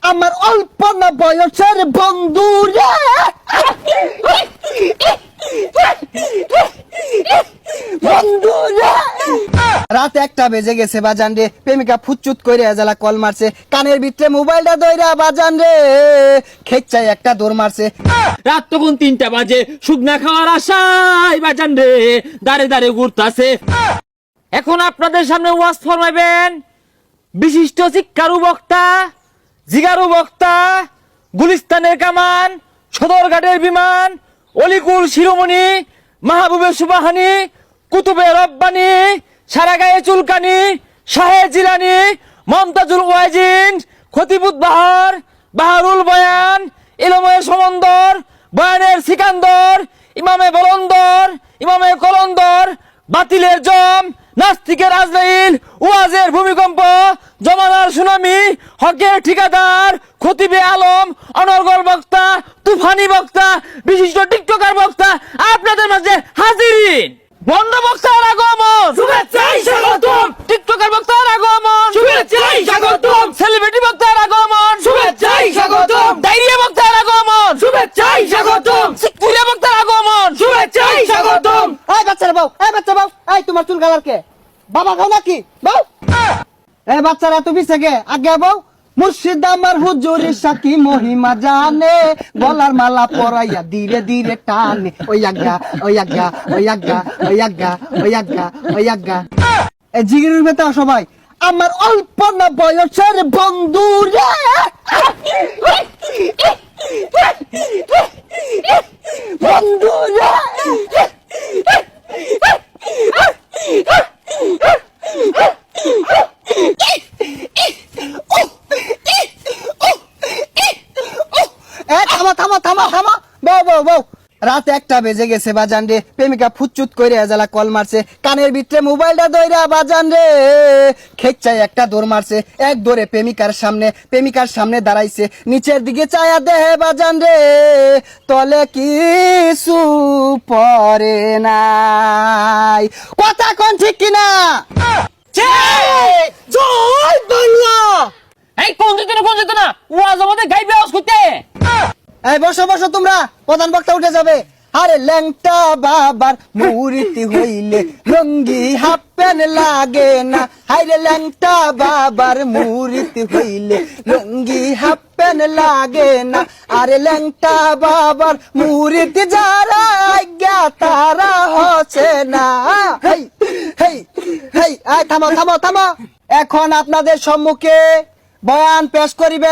আমার অল্প না বয়সের বন্ধু রে বন্ধু রে। রাত 1টা বেজে গেছে বাজান রে, প্রেমিকা ফুচুত করে এজালা কল মারছে, কানের ভিতরে মোবাইলটা দইরা বাজান রে খেচ্চাই একটা দৌড় মারছে। রাত তখন 3টা বাজে, শুকনা খাওয়ার আশায় বাজান রে দাঁড়ে দাঁড়ে ঘুরতাছে। এখন আপনাদের সামনে ওয়াজ ফরমাইবেন বিশিষ্ট শিক্ষারু বক্তা, জিগারু বক্তা, গুলিস্তানের কামান, সদরঘাটের বিমান, অলিকুল শিরোমণি, মাহবুবে সুবাহানি, কুতুবে রব্বানি, সারা গায়ে চুলকানি, শাহে জিলানি, মমতাজুল ওয়াজিন, খতিবুত বাহার, বাহারুল বয়ান, ইলমে সমন্দর, বয়ানের সিকান্দর, ইমামে বলন্দর, ইমামে কলন্দর, বাতিলের জম, নাস্তিকের আজরাইল, ওয়াজের ভূমিকম্প, জমানার সুনামি, হকের ঠিকাদার, খতিবে আলম, অনর্গল বক্তা, তুফানি বক্তা, বিশিষ্ট টিকটকার বক্তা আপনাদের মাঝে হাজিরিন। বন্ধ বক্তার আগমন, শুভেচ্ছায় স্বাগতম। টিকটকার বক্তার আগমন, শুভেচ্ছায় স্বাগতম। সেলিব্রিটি বক্তার আগমন, শুভেচ্ছায় স্বাগতম। ডায়রিয়া বক্তার আগমন, শুভেচ্ছায় স্বাগতম। সিকুরিয়া বক্তার আগমন, শুভেচ্ছায় স্বাগতম। এই বাচ্চারা বাউ, এই বাচ্চা বাউ, এই তোমার চুল কালার কে? বাবা খাও নাকি বাউ? এই বাচ্চারা তুমি থেকে আগে বাউ। মুর্শিদ আমার হুজুরি সাকি মহিমা জানে, গলার মালা পরাইয়া ধীরে ধীরে টানে। ওই আগা ওই আগা ওই আগা ওই আগা ওই আগা ওই আগা। এই জিগির বেতা সবাই আমার অল্প না বয়সের বন্ধু রে বন্ধু রে। থামা থামা থামা থামা বউ বউ বউ। রাত 1টা বেজে গেছে বাজান রে, প্রেমিকা ফুচুত করে এজালা কল মারছে, কানের ভিতরে মোবাইলটা দইরা বাজান রে খেচ্চাই একটা দৌড় মারছে। এক দৌড়ে প্রেমিকার সামনে দাঁড়াইছে, নিচের দিকে চায়া দেহে বাজান রে তলে কিছু পরে নাই। কথা কোন ঠিক কিনা? জয় বাংলা। এই কোন যেত না ওয়াজ আমাদের গাইবে আওয়াজ করতে। এই বসো বসো তোমরা, প্রধান বক্তা উঠে যাবে। আরে ল্যাংটা বাবার মুরিতি হইলে লঙ্গি হাফ প্যান্ট লাগে না। হাইরে ল্যাংটা বাবার মুরিতি হইলে লঙ্গি হাফ প্যান্ট লাগে না। আরে ল্যাংটা বাবার মুরিতি যারা আজ্ঞা তারা হচ্ছে না। হেই হেই হেই, থামো থামো থামো। এখন আপনাদের সম্মুখে বয়ান পেশ করিবে